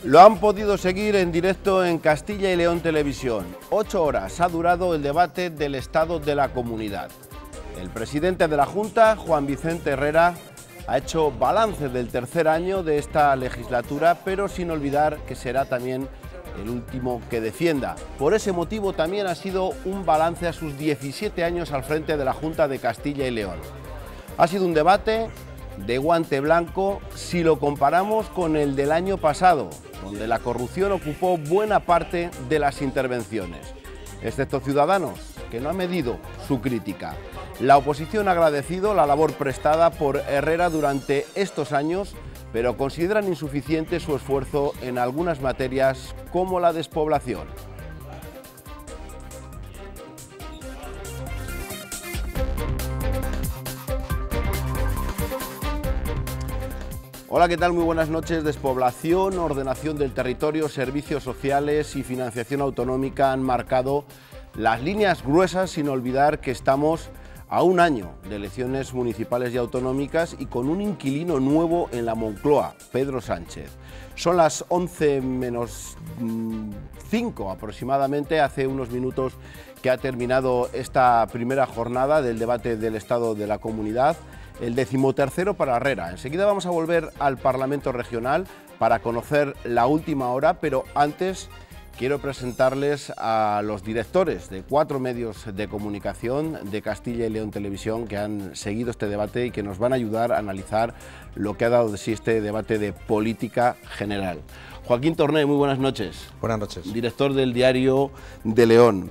Lo han podido seguir en directo en Castilla y León Televisión. 8 horas ha durado el debate del Estado de la Comunidad. El presidente de la Junta, Juan Vicente Herrera, ha hecho balance del tercer año de esta legislatura, pero sin olvidar que será también el último que defienda. Por ese motivo también ha sido un balance a sus 17 años al frente de la Junta de Castilla y León. Ha sido un debate de guante blanco si lo comparamos con el del año pasado, donde la corrupción ocupó buena parte de las intervenciones, excepto Ciudadanos, que no ha medido su crítica. La oposición ha agradecido la labor prestada por Herrera durante estos años, pero consideran insuficiente su esfuerzo en algunas materias como la despoblación. Hola, ¿qué tal? Muy buenas noches. Despoblación, ordenación del territorio, servicios sociales y financiación autonómica han marcado las líneas gruesas, sin olvidar que estamos a un año de elecciones municipales y autonómicas y con un inquilino nuevo en la Moncloa, Pedro Sánchez. Son las 11 menos 5 aproximadamente, hace unos minutos que ha terminado esta primera jornada del debate del Estado de la Comunidad, el 13º para Herrera. Enseguida vamos a volver al Parlamento Regional para conocer la última hora, pero antes quiero presentarles a los directores de 4 medios de comunicación de Castilla y León Televisión que han seguido este debate y que nos van a ayudar a analizar lo que ha dado de sí este debate de política general. Joaquín Torné, muy buenas noches. Buenas noches. Director del Diario de León.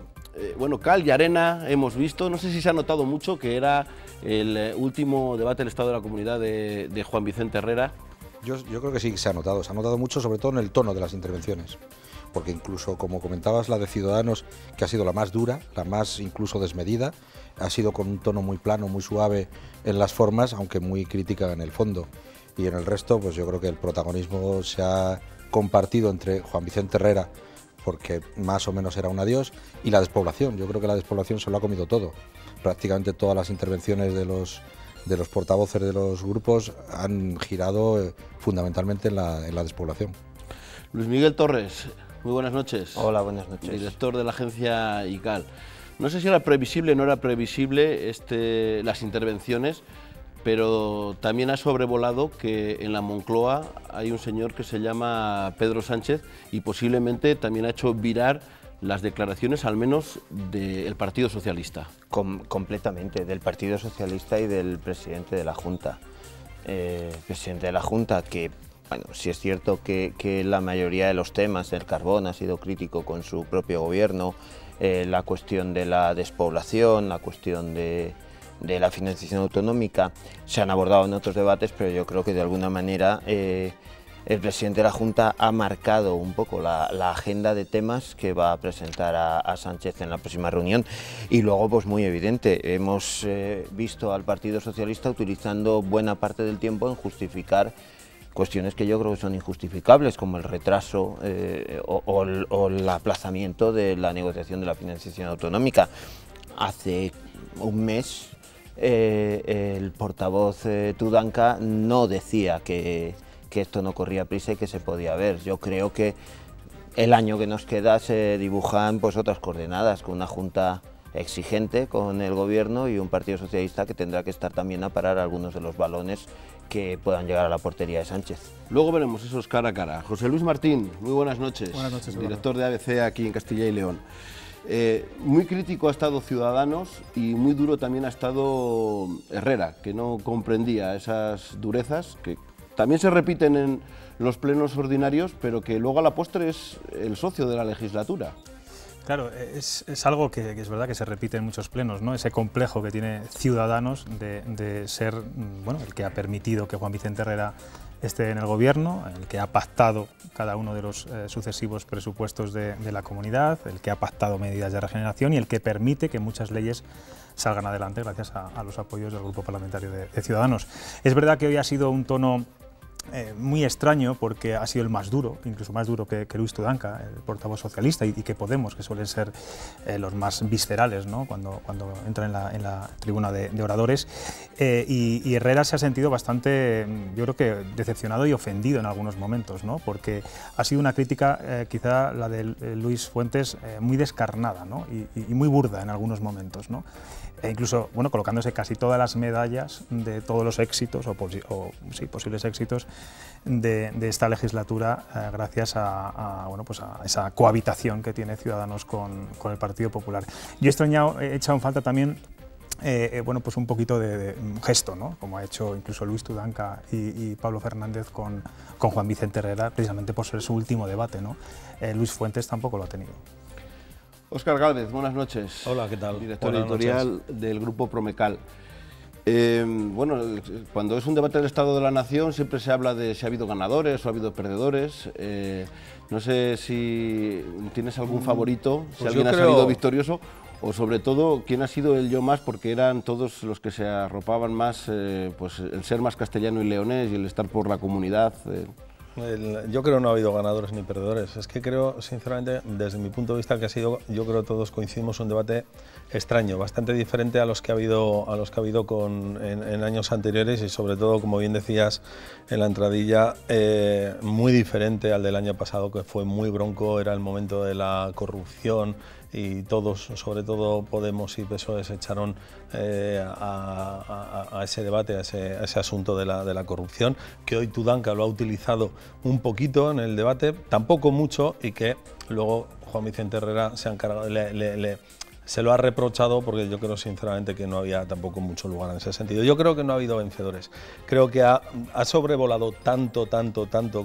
Bueno, cal y arena hemos visto, no sé si se ha notado mucho que era el último debate del Estado de la Comunidad de Juan Vicente Herrera. Yo creo que sí que se ha notado mucho, sobre todo en el tono de las intervenciones, porque incluso, como comentabas, la de Ciudadanos, que ha sido la más dura, la más incluso desmedida, ha sido con un tono muy plano, muy suave en las formas, aunque muy crítica en el fondo. Y en el resto, pues yo creo que el protagonismo se ha compartido entre Juan Vicente Herrera, porque más o menos era un adiós, y la despoblación. Yo creo que la despoblación se lo ha comido todo. Prácticamente todas las intervenciones de los portavoces de los grupos han girado fundamentalmente en la despoblación. Luis Miguel Torres, muy buenas noches. Hola, buenas noches. Director de la agencia ICAL. No sé si era previsible o no era previsible las intervenciones, pero también ha sobrevolado que en la Moncloa hay un señor que se llama Pedro Sánchez y posiblemente también ha hecho virar las declaraciones, al menos del Partido Socialista. Completamente, del Partido Socialista y del presidente de la Junta. Presidente de la Junta que, bueno, sí es cierto que la mayoría de los temas, el carbón ha sido crítico con su propio gobierno, la cuestión de la despoblación, la cuestión de la financiación autonómica, se han abordado en otros debates, pero yo creo que de alguna manera el presidente de la Junta ha marcado un poco la agenda de temas que va a presentar a Sánchez en la próxima reunión. Y luego, pues muy evidente, hemos visto al Partido Socialista utilizando buena parte del tiempo en justificar cuestiones que yo creo que son injustificables, como el retraso o el aplazamiento de la negociación de la financiación autonómica. Hace un mes el portavoz Tudanca no decía que esto no corría prisa y que se podía ver. Yo creo que el año que nos queda se dibujan pues otras coordenadas, con una Junta exigente con el Gobierno y un Partido Socialista que tendrá que estar también a parar algunos de los balones que puedan llegar a la portería de Sánchez. Luego veremos esos cara a cara. José Luis Martín, muy buenas noches. Buenas noches. Director de ABC aquí en Castilla y León. Muy crítico ha estado Ciudadanos y muy duro también ha estado Herrera, que no comprendía esas durezas que también se repiten en los plenos ordinarios, pero que luego a la postre es el socio de la legislatura. Claro, es algo que es verdad que se repite en muchos plenos, ¿no? Ese complejo que tiene Ciudadanos de ser, bueno, el que ha permitido que Juan Vicente Herrera esté en el Gobierno, el que ha pactado cada uno de los sucesivos presupuestos de la comunidad, el que ha pactado medidas de regeneración y el que permite que muchas leyes salgan adelante gracias a los apoyos del Grupo Parlamentario de Ciudadanos. Es verdad que hoy ha sido un tono muy extraño porque ha sido el más duro, incluso más duro que Luis Tudanca, el portavoz socialista, y que Podemos, que suelen ser los más viscerales, ¿no? cuando entran en la tribuna de oradores. Y Herrera se ha sentido bastante, yo creo que decepcionado y ofendido en algunos momentos, ¿no? Porque ha sido una crítica, quizá la de Luis Fuentes, muy descarnada, ¿no? y muy burda en algunos momentos, ¿no? E incluso, bueno, colocándose casi todas las medallas de todos los éxitos, sí, posibles éxitos de esta legislatura, gracias bueno, pues a esa cohabitación que tiene Ciudadanos con el Partido Popular. Yo he echado en falta también bueno, pues un poquito de gesto, ¿no? Como ha hecho incluso Luis Tudanca y Pablo Fernández con Juan Vicente Herrera, precisamente por ser su último debate, ¿no? Luis Fuentes tampoco lo ha tenido. Óscar Gálvez, buenas noches. Hola, ¿qué tal? Director buenas editorial noches. del Grupo Promecal. Bueno, cuando es un debate del Estado de la Nación siempre se habla de si ha habido ganadores o ha habido perdedores. No sé si tienes algún favorito, si alguien ha salido victorioso, o sobre todo quién ha sido el yo más, porque eran todos los que se arropaban más, pues el ser más castellano y leonés y el estar por la comunidad. Yo creo que no ha habido ganadores ni perdedores. Es que creo, sinceramente, desde mi punto de vista, que ha sido, yo creo que todos coincidimos, un debate extraño, bastante diferente a los que ha habido, en años anteriores y sobre todo, como bien decías en la entradilla, muy diferente al del año pasado, que fue muy bronco, era el momento de la corrupción y todos, sobre todo Podemos y PSOE, se echaron a ese debate, a ese asunto de la corrupción, que hoy Tudanca lo ha utilizado un poquito en el debate, tampoco mucho, y que luego Juan Vicente Herrera se ha encargado, se lo ha reprochado, porque yo creo sinceramente que no había tampoco mucho lugar en ese sentido. Yo creo que no ha habido vencedores. Creo que ha sobrevolado tanto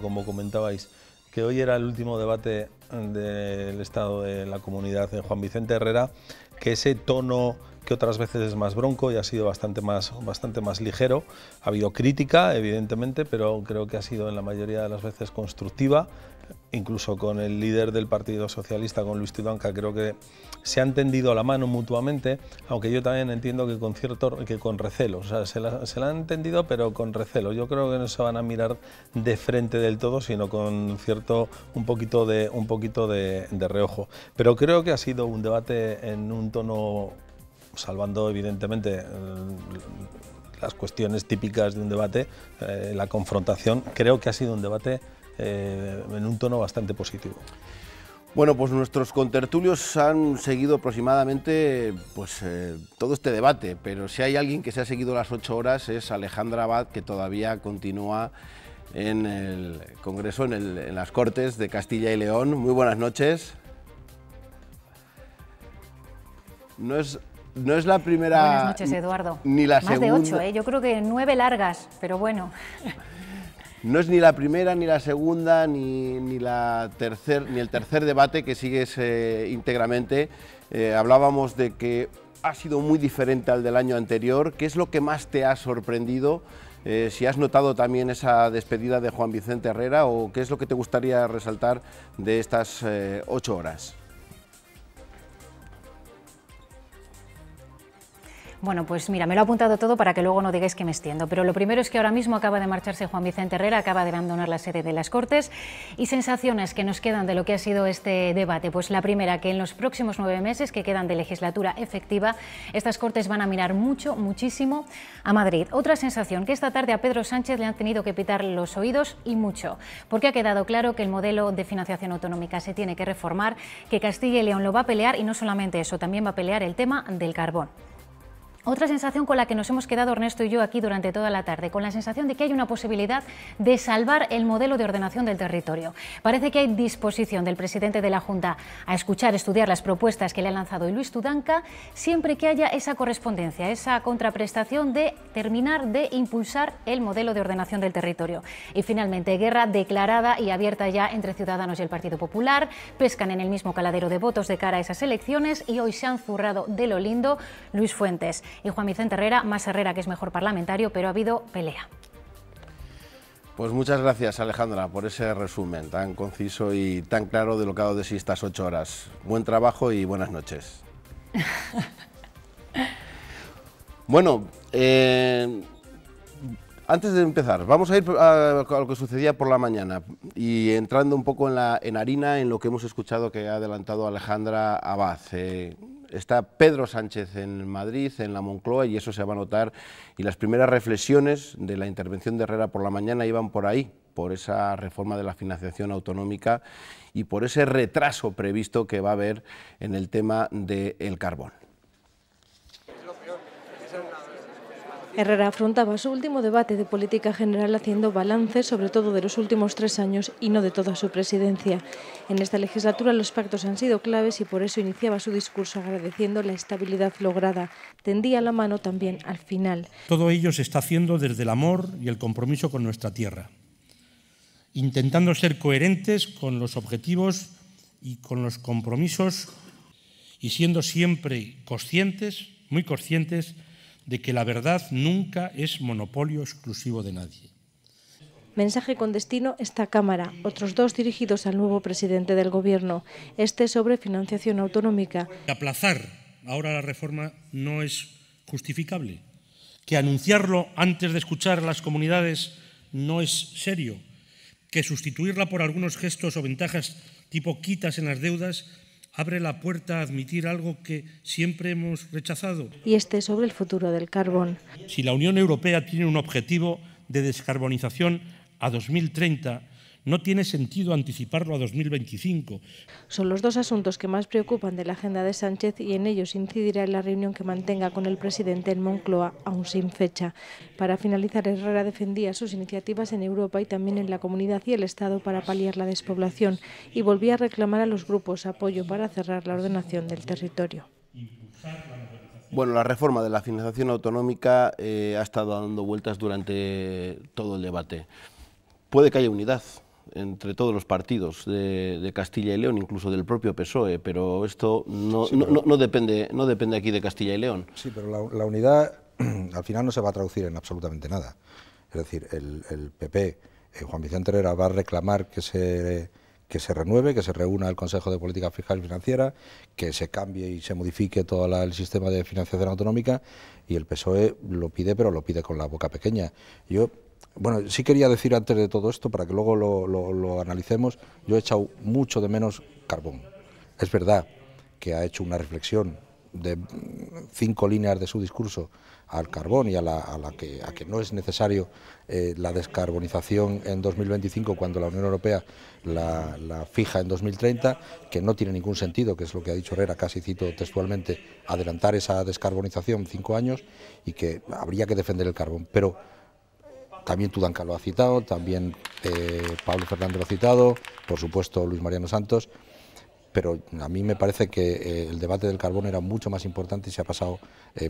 como comentabais, que hoy era el último debate del Estado de la Comunidad de Juan Vicente Herrera, que ese tono que otras veces es más bronco y ha sido bastante más ligero. Ha habido crítica, evidentemente, pero creo que ha sido en la mayoría de las veces constructiva. Incluso con el líder del Partido Socialista, con Luis Tudanca, creo que se han tendido la mano mutuamente, aunque yo también entiendo que con recelo. O sea, se la han entendido, pero con recelo. Yo creo que no se van a mirar de frente del todo, sino con un poquito de reojo. Pero creo que ha sido un debate en un tono, salvando evidentemente las cuestiones típicas de un debate, la confrontación. Creo que ha sido un debate en un tono bastante positivo. Bueno, pues nuestros contertulios han seguido aproximadamente todo este debate, pero si hay alguien que se ha seguido las 8 horas es Alejandra Abad, que todavía continúa en el Congreso, en las Cortes de Castilla y León. Muy buenas noches. No es la primera... Buenas noches, Eduardo. Ni la Más segunda... de 8, yo creo que 9 largas, pero bueno. No es ni la primera, ni la segunda, ni el tercer debate que sigues íntegramente. Hablábamos de que ha sido muy diferente al del año anterior. ¿Qué es lo que más te ha sorprendido? Si has notado también esa despedida de Juan Vicente Herrera, o qué es lo que te gustaría resaltar de estas 8 horas. Bueno, pues mira, me lo he apuntado todo para que luego no digáis que me extiendo, pero lo primero es que ahora mismo acaba de marcharse Juan Vicente Herrera, acaba de abandonar la sede de las Cortes, y sensaciones que nos quedan de lo que ha sido este debate. Pues la primera, que en los próximos 9 meses que quedan de legislatura efectiva, estas Cortes van a mirar muchísimo a Madrid. Otra sensación, que esta tarde a Pedro Sánchez le han tenido que pitar los oídos, y mucho, porque ha quedado claro que el modelo de financiación autonómica se tiene que reformar, que Castilla y León lo va a pelear, y no solamente eso, también va a pelear el tema del carbón. Otra sensación con la que nos hemos quedado Ernesto y yo aquí durante toda la tarde, con la sensación de que hay una posibilidad de salvar el modelo de ordenación del territorio. Parece que hay disposición del presidente de la Junta a escuchar, estudiar las propuestas que le ha lanzado Luis Tudanca, siempre que haya esa correspondencia, esa contraprestación de terminar de impulsar el modelo de ordenación del territorio. Y finalmente, guerra declarada y abierta ya entre Ciudadanos y el Partido Popular, pescan en el mismo caladero de votos de cara a esas elecciones, y hoy se han zurrado de lo lindo Luis Fuentes y Juan Vicente Herrera, más Herrera que es mejor parlamentario, pero ha habido pelea. Pues muchas gracias, Alejandra, por ese resumen tan conciso y tan claro de lo que ha dado de sí estas 8 horas. Buen trabajo y buenas noches. Bueno, Antes de empezar, vamos a ir a lo que sucedía por la mañana y entrando un poco en harina en lo que hemos escuchado que ha adelantado Alejandra Abad. Está Pedro Sánchez en Madrid, en la Moncloa, y eso se va a notar, y las primeras reflexiones de la intervención de Herrera por la mañana iban por ahí, por esa reforma de la financiación autonómica y por ese retraso previsto que va a haber en el tema del carbón. Herrera afrontaba su último debate de política general haciendo balance sobre todo de los últimos 3 años y no de toda su presidencia. En esta legislatura los pactos han sido claves y por eso iniciaba su discurso agradeciendo la estabilidad lograda. Tendía la mano también al final. Todo ello se está haciendo desde el amor y el compromiso con nuestra tierra, intentando ser coherentes con los objetivos y con los compromisos y siendo siempre conscientes, muy conscientes, de que la verdad nunca es monopolio exclusivo de nadie. Mensaje con destino esta Cámara, otros 2 dirigidos al nuevo presidente del Gobierno, este sobre financiación autonómica. Aplazar ahora la reforma no es justificable, que anunciarlo antes de escuchar a las comunidades no es serio, que sustituirla por algunos gestos o ventajas tipo quitas en las deudas abre la puerta a admitir algo que siempre hemos rechazado. Y este sobre el futuro del carbón. Si la Unión Europea tiene un objetivo de descarbonización a 2030, no tiene sentido anticiparlo a 2025. Son los 2 asuntos que más preocupan de la agenda de Sánchez y en ellos incidirá en la reunión que mantenga con el presidente en Moncloa, aún sin fecha. Para finalizar, Herrera defendía sus iniciativas en Europa y también en la Comunidad y el Estado para paliar la despoblación y volvía a reclamar a los grupos apoyo para cerrar la ordenación del territorio. Bueno, la reforma de la financiación autonómica ha estado dando vueltas durante todo el debate. Puede que haya unidad entre todos los partidos de Castilla y León, incluso del propio PSOE, pero esto no depende aquí de Castilla y León. Sí, pero la unidad al final no se va a traducir en absolutamente nada. Es decir, el PP, Juan Vicente Herrera, va a reclamar que se renueve, que se reúna el Consejo de Política Fiscal y Financiera, que se cambie y se modifique todo el sistema de financiación autonómica, y el PSOE lo pide, pero lo pide con la boca pequeña. Bueno, sí quería decir antes de todo esto, para que luego lo analicemos, yo he echado mucho de menos carbón. Es verdad que ha hecho una reflexión de 5 líneas de su discurso al carbón y a que no es necesario la descarbonización en 2025 cuando la Unión Europea la fija en 2030, que no tiene ningún sentido, que es lo que ha dicho Herrera, casi cito textualmente, adelantar esa descarbonización 5 años y que habría que defender el carbón. Pero también Tudanca lo ha citado, también Pablo Fernández lo ha citado, por supuesto Luis Mariano Santos, pero a mí me parece que el debate del carbón era mucho más importante y se ha pasado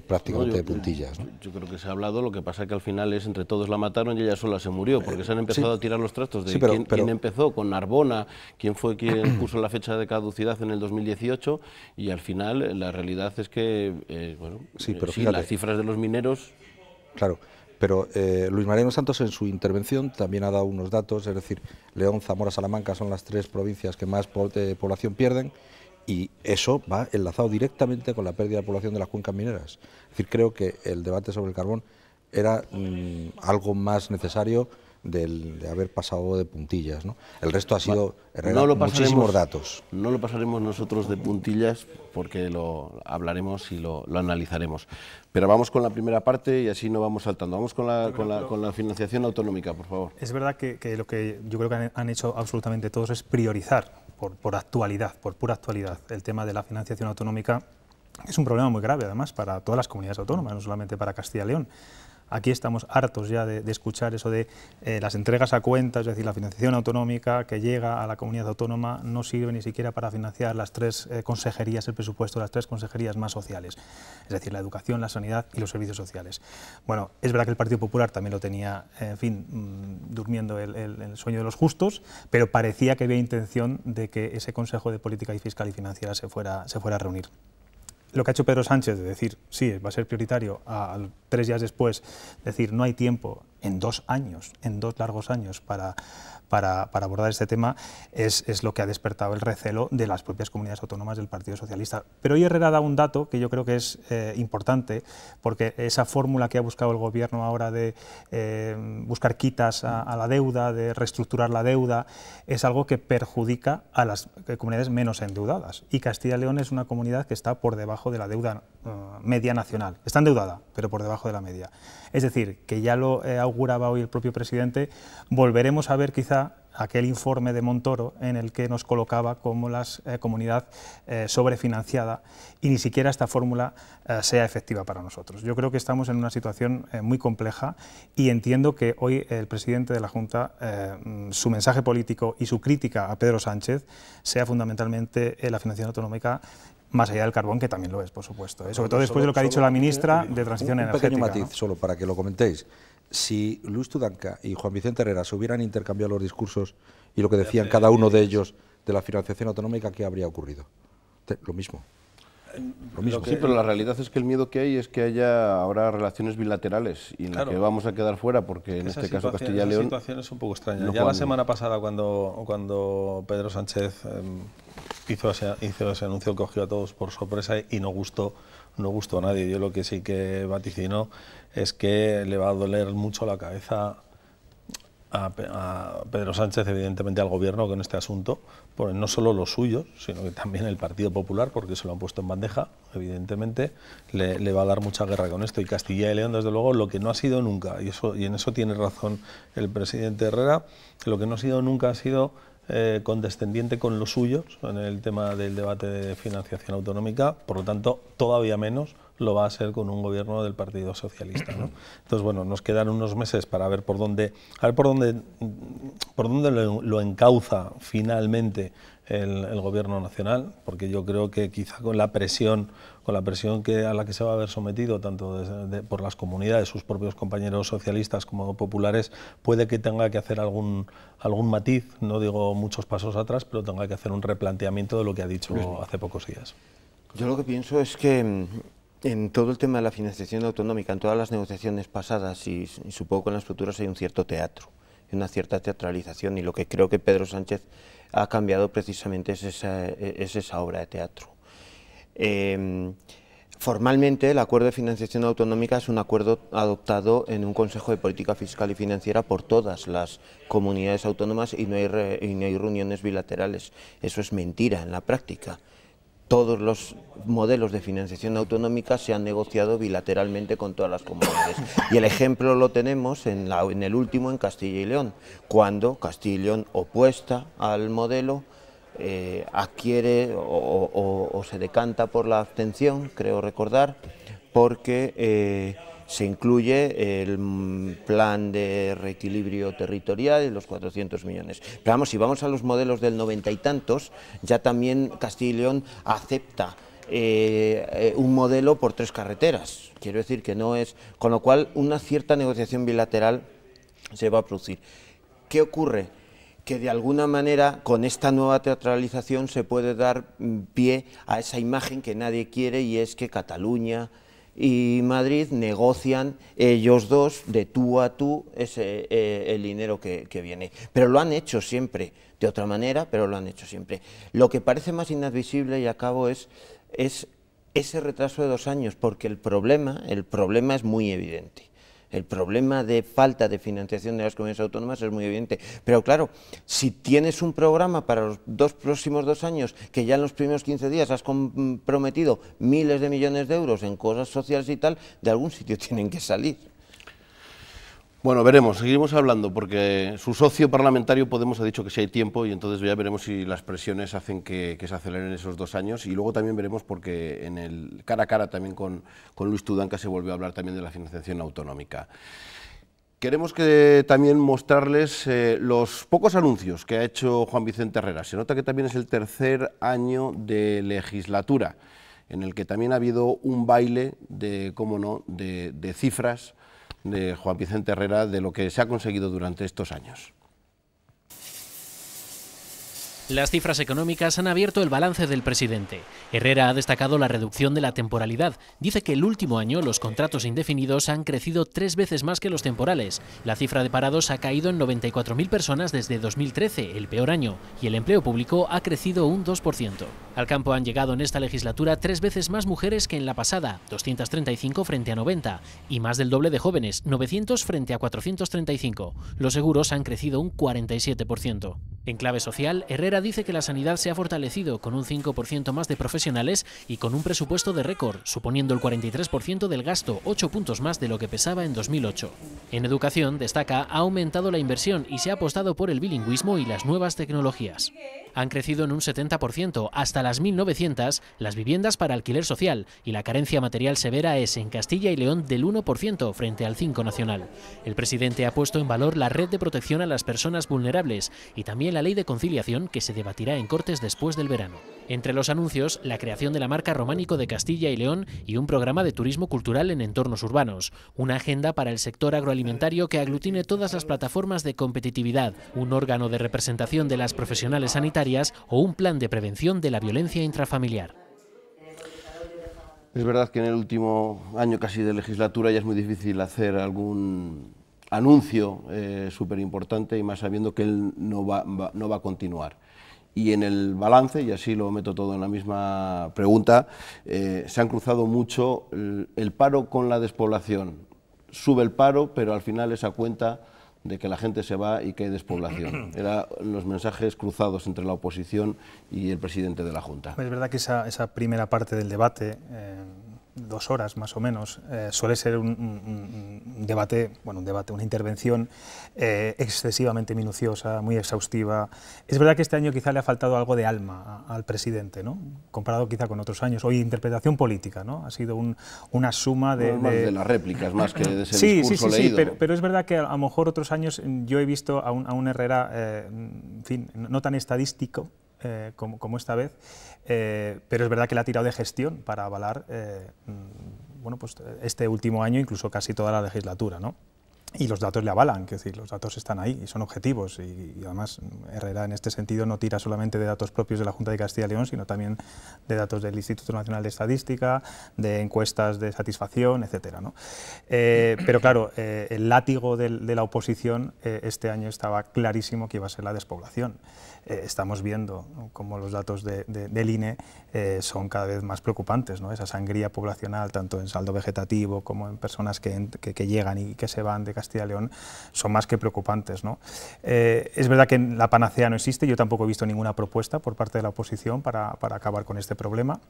prácticamente de puntillas, ¿no? Yo creo que se ha hablado, lo que pasa es que al final es entre todos la mataron y ella sola se murió, porque se han empezado a tirar los trastos de quién empezó con Narbona, quién fue quien puso la fecha de caducidad en el 2018, y al final la realidad es que, las cifras de los mineros... Claro. Pero Luis Mariano Santos en su intervención también ha dado unos datos, es decir, León, Zamora, Salamanca son las 3 provincias que más población pierden, y eso va enlazado directamente con la pérdida de población de las cuencas mineras. Es decir, creo que el debate sobre el carbón era algo más necesario de haber pasado de puntillas, ¿no? El resto ha sido muchísimos datos. No lo pasaremos nosotros de puntillas porque lo hablaremos y lo analizaremos. Pero vamos con la primera parte y así no vamos saltando. Vamos con la financiación autonómica, por favor. Es verdad que lo que yo creo que han hecho absolutamente todos es priorizar por actualidad, por pura actualidad, el tema de la financiación autonómica. Es un problema muy grave, además, para todas las comunidades autónomas, no solamente para Castilla y León. Aquí estamos hartos ya de escuchar eso de las entregas a cuenta, es decir, la financiación autonómica que llega a la comunidad autónoma no sirve ni siquiera para financiar las 3 consejerías, el presupuesto de las 3 consejerías más sociales, es decir, la educación, la sanidad y los servicios sociales. Bueno, es verdad que el Partido Popular también lo tenía, en fin, durmiendo el sueño de los justos, pero parecía que había intención de que ese Consejo de Política Fiscal y Financiera se fuera a reunir. Lo que ha hecho Pedro Sánchez de decir, sí, va a ser prioritario, 3 días después, decir, no hay tiempo, en 2 años, en 2 largos años para abordar este tema, es lo que ha despertado el recelo de las propias comunidades autónomas del Partido Socialista. Pero hoy Herrera da un dato que yo creo que es importante, porque esa fórmula que ha buscado el Gobierno ahora de buscar quitas a la deuda, de reestructurar la deuda, es algo que perjudica a las comunidades menos endeudadas. Y Castilla y León es una comunidad que está por debajo de la deuda media nacional. Está endeudada, pero por debajo de la media. Es decir, que ya lo auguraba hoy el propio presidente, volveremos a ver quizá aquel informe de Montoro en el que nos colocaba como la comunidad sobrefinanciada, y ni siquiera esta fórmula sea efectiva para nosotros. Yo creo que estamos en una situación muy compleja, y entiendo que hoy el presidente de la Junta, su mensaje político y su crítica a Pedro Sánchez sea fundamentalmente la financiación autonómica, más allá del carbón, que también lo es, por supuesto, sobre todo después de lo que ha dicho la ministra de Transición Energética. Un pequeño matiz, solo para que lo comentéis. Si Luis Tudanca y Juan Vicente Herrera se hubieran intercambiado los discursos y lo que decían cada uno de ellos de la financiación autonómica, ¿qué habría ocurrido? Lo mismo. Sí, pero la realidad es que el miedo que hay es que haya ahora relaciones bilaterales, y en la que vamos a quedar fuera, porque en este caso Castilla y León... Esa situación es un poco extraña. Ya la semana pasada, cuando Pedro Sánchez hizo ese anuncio, cogió a todos por sorpresa y no gustó a nadie. Yo lo que sí que vaticino es que le va a doler mucho la cabeza a Pedro Sánchez, evidentemente al Gobierno, con este asunto, por no solo los suyos, sino que también el Partido Popular, porque se lo han puesto en bandeja, evidentemente, le va a dar mucha guerra con esto. Y Castilla y León, desde luego, lo que no ha sido nunca, y en eso tiene razón el presidente Herrera, lo que no ha sido nunca ha sido condescendiente con los suyos en el tema del debate de financiación autonómica, por lo tanto, todavía menos lo va a ser con un gobierno del Partido Socialista, ¿no? Entonces, bueno, nos quedan unos meses para ver por dónde lo encauza finalmente el gobierno nacional, porque yo creo que quizá con la presión a la que se va a ver sometido tanto por las comunidades, sus propios compañeros socialistas como populares, puede que tenga que hacer algún matiz, no digo muchos pasos atrás, pero tenga que hacer un replanteamiento de lo que ha dicho hace pocos días. Yo lo que pienso es que en todo el tema de la financiación autonómica, en todas las negociaciones pasadas y supongo que en las futuras, hay un cierto teatro, una cierta teatralización, y lo que creo que Pedro Sánchez ha cambiado precisamente es esa obra de teatro. Formalmente, el acuerdo de financiación autonómica es un acuerdo adoptado en un Consejo de Política Fiscal y Financiera por todas las comunidades autónomas, y no hay reuniones bilaterales. Eso es mentira en la práctica. Todos los modelos de financiación autonómica se han negociado bilateralmente con todas las comunidades. Y el ejemplo lo tenemos en el último, en Castilla y León, cuando Castilla y León, opuesta al modelo, adquiere o se decanta por la abstención, creo recordar, porque se incluye el plan de reequilibrio territorial y los 400 millones. Pero vamos, si vamos a los modelos del 90 y tantos, ya también Castilla y León acepta un modelo por 3 carreteras. Quiero decir que no es... Con lo cual, una cierta negociación bilateral se va a producir. ¿Qué ocurre? Que de alguna manera, con esta nueva teatralización, se puede dar pie a esa imagen que nadie quiere, y es que Cataluña y Madrid negocian ellos dos de tú a tú el dinero que viene. Pero lo han hecho siempre, de otra manera, pero lo han hecho siempre. Lo que parece más inadmisible, y acabo, es ese retraso de 2 años, porque el problema es muy evidente. El problema de falta de financiación de las comunidades autónomas es muy evidente. Pero claro, si tienes un programa para los próximos 2 años, que ya en los primeros 15 días has comprometido miles de millones de euros en cosas sociales y tal, de algún sitio tienen que salir. Bueno, veremos, seguiremos hablando, porque su socio parlamentario Podemos ha dicho que sí hay tiempo, y entonces ya veremos si las presiones hacen que se aceleren esos 2 años, y luego también veremos, porque en el cara a cara también con Luis Tudanca se volvió a hablar también de la financiación autonómica. Queremos también mostrarles los pocos anuncios que ha hecho Juan Vicente Herrera. Se nota que también es el tercer año de legislatura, en el que también ha habido un baile de, cómo no, de cifras de Juan Vicente Herrera, de lo que se ha conseguido durante estos años. Las cifras económicas han abierto el balance del presidente. Herrera ha destacado la reducción de la temporalidad. Dice que el último año los contratos indefinidos han crecido 3 veces más que los temporales. La cifra de parados ha caído en 94.000 personas desde 2013, el peor año, y el empleo público ha crecido un 2%. Al campo han llegado en esta legislatura 3 veces más mujeres que en la pasada, 235 frente a 90, y más del doble de jóvenes, 900 frente a 435. Los seguros han crecido un 47%. En clave social, Herrera dice que la sanidad se ha fortalecido con un 5% más de profesionales y con un presupuesto de récord, suponiendo el 43% del gasto, 8 puntos más de lo que pesaba en 2008. En educación, destaca, ha aumentado la inversión y se ha apostado por el bilingüismo y las nuevas tecnologías. Han crecido en un 70%, hasta las 1.900, las viviendas para alquiler social, y la carencia material severa es en Castilla y León del 1% frente al 5% nacional. El presidente ha puesto en valor la red de protección a las personas vulnerables y también la ley de conciliación que se debatirá en Cortes después del verano. Entre los anuncios, la creación de la marca Románico de Castilla y León y un programa de turismo cultural en entornos urbanos, una agenda para el sector agroalimentario que aglutine todas las plataformas de competitividad, un órgano de representación de las profesionales sanitarias o un plan de prevención de la violencia intrafamiliar. Es verdad que en el último año casi de legislatura ya es muy difícil hacer algún anuncio súper importante y más sabiendo que él no va a continuar. Y en el balance, y así lo meto todo en la misma pregunta, se han cruzado mucho el paro con la despoblación. Sube el paro, pero al final esa cuenta de que la gente se va y que hay despoblación. Eran los mensajes cruzados entre la oposición y el presidente de la Junta. Es verdad que esa primera parte del debate, 2 horas más o menos, suele ser un debate, una intervención excesivamente minuciosa, muy exhaustiva. Es verdad que este año quizá le ha faltado algo de alma al presidente, ¿no? Comparado quizá con otros años. Hoy interpretación política, ¿no? Ha sido una suma más de las réplicas, más que de ese discurso leído. Sí, pero es verdad que a lo mejor otros años yo he visto a un Herrera, en fin, no tan estadístico, como esta vez, pero es verdad que le ha tirado de gestión para avalar este último año, incluso casi toda la legislatura, ¿no? Y los datos le avalan, es decir, los datos están ahí y son objetivos, y además Herrera en este sentido no tira solamente de datos propios de la Junta de Castilla y León, sino también de datos del Instituto Nacional de Estadística, de encuestas de satisfacción, etcétera, ¿no? Pero claro, el látigo de la oposición este año estaba clarísimo que iba a ser la despoblación. Estamos viendo cómo los datos del INE son cada vez más preocupantes, ¿no? Esa sangría poblacional, tanto en saldo vegetativo como en personas que llegan y que se van de Castilla y León, son más que preocupantes, ¿no? Es verdad que la panacea no existe, yo tampoco he visto ninguna propuesta por parte de la oposición para acabar con este problema.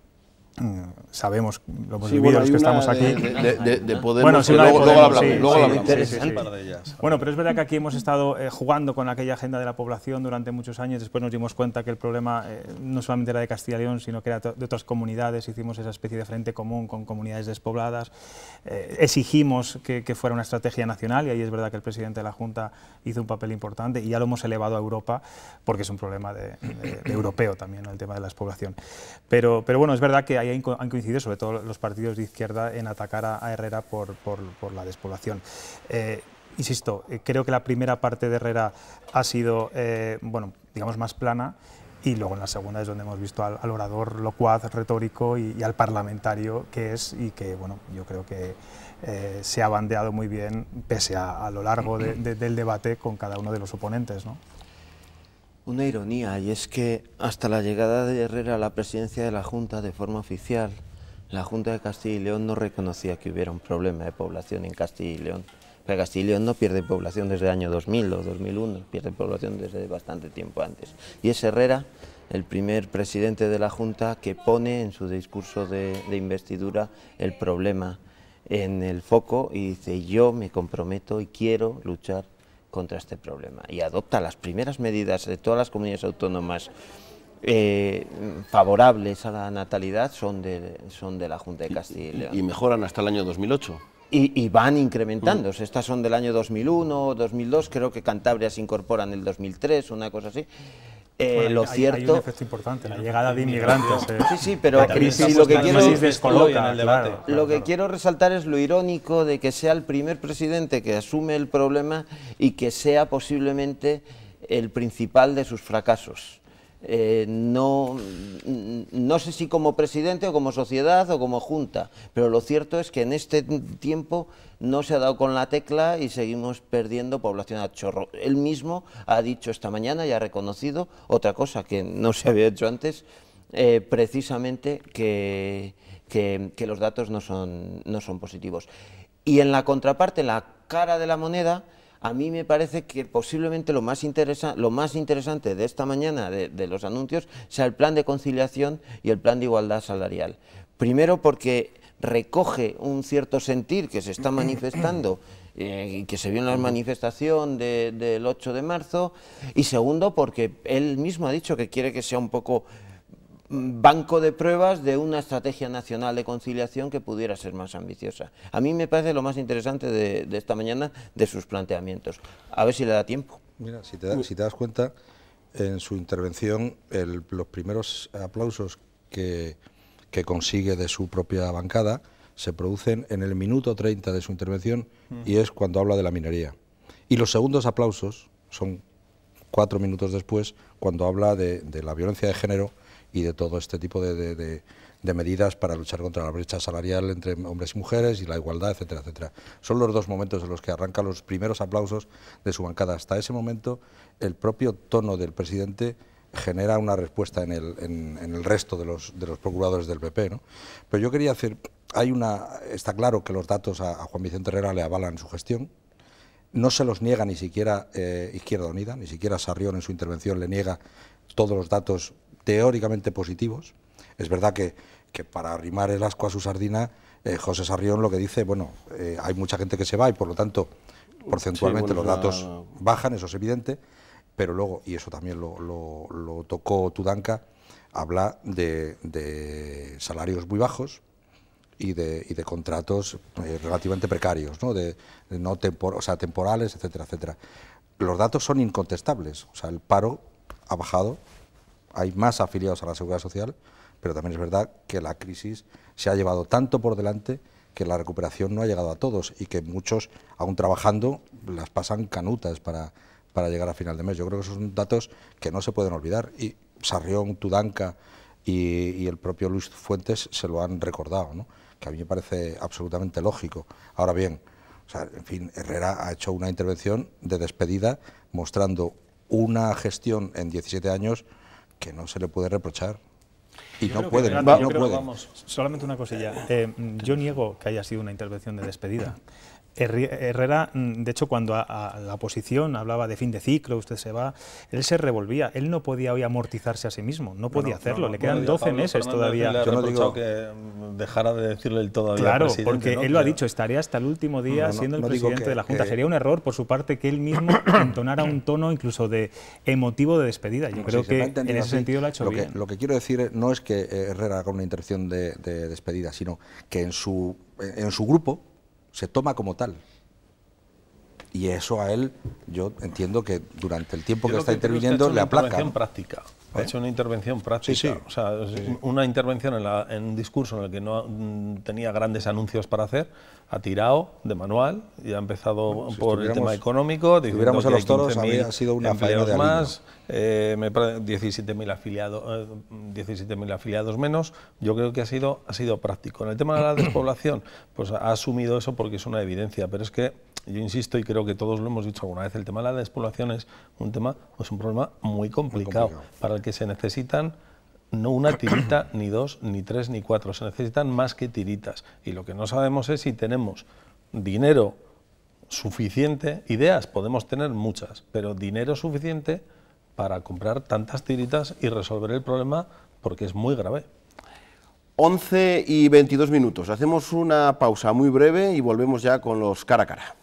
Sabemos, lo hemos vivido los que estamos aquí. De Podemos, bueno, sí, luego lo hablamos. Sí. Bueno, pero es verdad que aquí hemos estado jugando con aquella agenda de la población durante muchos años. Después nos dimos cuenta que el problema no solamente era de Castilla y León, sino que era de otras comunidades. Hicimos esa especie de frente común con comunidades despobladas. Exigimos que fuera una estrategia nacional, y ahí es verdad que el presidente de la Junta hizo un papel importante, y ya lo hemos elevado a Europa porque es un problema de europeo también, ¿no? El tema de la despoblación. Pero bueno, es verdad que ahí han coincidido sobre todo los partidos de izquierda en atacar a Herrera por la despoblación. Insisto, creo que la primera parte de Herrera ha sido, digamos, más plana, y luego en la segunda es donde hemos visto al orador locuaz, retórico, y al parlamentario que es, y que, bueno, yo creo que se ha bandeado muy bien pese a lo largo del debate con cada uno de los oponentes, ¿no? Una ironía, y es que hasta la llegada de Herrera a la presidencia de la Junta de forma oficial, la Junta de Castilla y León no reconocía que hubiera un problema de población en Castilla y León. Pero Castilla y León no pierde población desde el año 2000 o 2001, pierde población desde bastante tiempo antes. Y es Herrera, el primer presidente de la Junta, que pone en su discurso de investidura el problema en el foco y dice: yo me comprometo y quiero luchar contra este problema, y adopta las primeras medidas de todas las comunidades autónomas favorables a la natalidad son de la Junta de Castilla y León. Y mejoran hasta el año 2008. Y van incrementándose. Estas son del año 2001, 2002, creo que Cantabria se incorpora en el 2003, una cosa así. Bueno, hay un efecto importante, la llegada de inmigrantes. Sí, pero lo que quiero resaltar es lo irónico de que sea el primer presidente que asume el problema y que sea posiblemente el principal de sus fracasos. no sé si como presidente o como sociedad o como junta, pero lo cierto es que en este tiempo no se ha dado con la tecla y seguimos perdiendo población a chorro. Él mismo ha dicho esta mañana y ha reconocido otra cosa que no se había hecho antes, precisamente que los datos no son positivos. Y en la contraparte, en la cara de la moneda, a mí me parece que posiblemente lo más interesante de esta mañana de los anuncios sea el plan de conciliación y el plan de igualdad salarial. Primero porque recoge un cierto sentir que se está manifestando y que se vio en la manifestación del 8 de marzo, y segundo porque él mismo ha dicho que quiere que sea un poco banco de pruebas de una estrategia nacional de conciliación que pudiera ser más ambiciosa. A mí me parece lo más interesante de esta mañana de sus planteamientos. A ver si le da tiempo. Mira, si te das cuenta, en su intervención, los primeros aplausos que consigue de su propia bancada se producen en el minuto 30 de su intervención y es cuando habla de la minería. Y los segundos aplausos son 4 minutos después, cuando habla de la violencia de género y de todo este tipo de medidas para luchar contra la brecha salarial entre hombres y mujeres y la igualdad, etcétera, etcétera. Son los dos momentos en los que arrancan los primeros aplausos de su bancada. Hasta ese momento, el propio tono del presidente genera una respuesta en el resto de los procuradores del PP, ¿no? Pero yo quería hacer, está claro que los datos a Juan Vicente Herrera le avalan su gestión. No se los niega ni siquiera Izquierda Unida, ni siquiera Sarrión en su intervención le niega todos los datos teóricamente positivos. Es verdad que para arrimar el ascua a su sardina, José Sarrión lo que dice, bueno, hay mucha gente que se va y por lo tanto porcentualmente los datos bajan, eso es evidente, pero luego, y eso también lo tocó Tudanca, habla de salarios muy bajos y de contratos relativamente precarios, ¿no? Temporales, etcétera, etcétera. Los datos son incontestables, o sea, el paro ha bajado, hay más afiliados a la Seguridad Social, pero también es verdad que la crisis se ha llevado tanto por delante que la recuperación no ha llegado a todos y que muchos, aún trabajando, las pasan canutas para llegar a final de mes. Yo creo que esos son datos que no se pueden olvidar y Sarrión, Tudanca y el propio Luis Fuentes se lo han recordado, ¿no? Que a mí me parece absolutamente lógico. Ahora bien, o sea, en fin, Herrera ha hecho una intervención de despedida mostrando una gestión en 17 años que no se le puede reprochar. Y no pueden. Solamente una cosilla. Yo niego que haya sido una intervención de despedida. Herrera, de hecho, cuando a la oposición hablaba de fin de ciclo, usted se va, él se revolvía. Él no podía hoy amortizarse a sí mismo, no podía hacerlo. Le quedan 12 meses todavía. Yo no digo que dejara de decirle el todavía. Claro, porque él lo ha dicho, estaré hasta el último día siendo el presidente de la Junta. Sería un error por su parte que él mismo entonara un tono incluso de emotivo de despedida. Yo creo que en ese sentido lo ha hecho bien. Lo que quiero decir no es que Herrera haga una intervención de despedida, sino que en su grupo se toma como tal. Y eso a él, yo entiendo que durante el tiempo que está interviniendo le aplaca. Ha hecho una intervención práctica. Sí. O sea, una intervención en un discurso en el que no tenía grandes anuncios para hacer, ha tirado de manual y ha empezado por el tema económico. Si hubiéramos a los toros, habría sido una faena de más, 17.000 afiliados menos. Yo creo que ha sido práctico. En el tema de la despoblación, pues ha asumido eso porque es una evidencia, pero es que yo insisto y creo que todos lo hemos dicho alguna vez, el tema de la despoblación es un problema muy complicado, para el que se necesitan no una tirita, ni dos, ni tres, ni cuatro, se necesitan más que tiritas. Y lo que no sabemos es si tenemos dinero suficiente, ideas podemos tener muchas, pero dinero suficiente para comprar tantas tiritas y resolver el problema porque es muy grave. 11 y 22 minutos. Hacemos una pausa muy breve y volvemos ya con los cara a cara.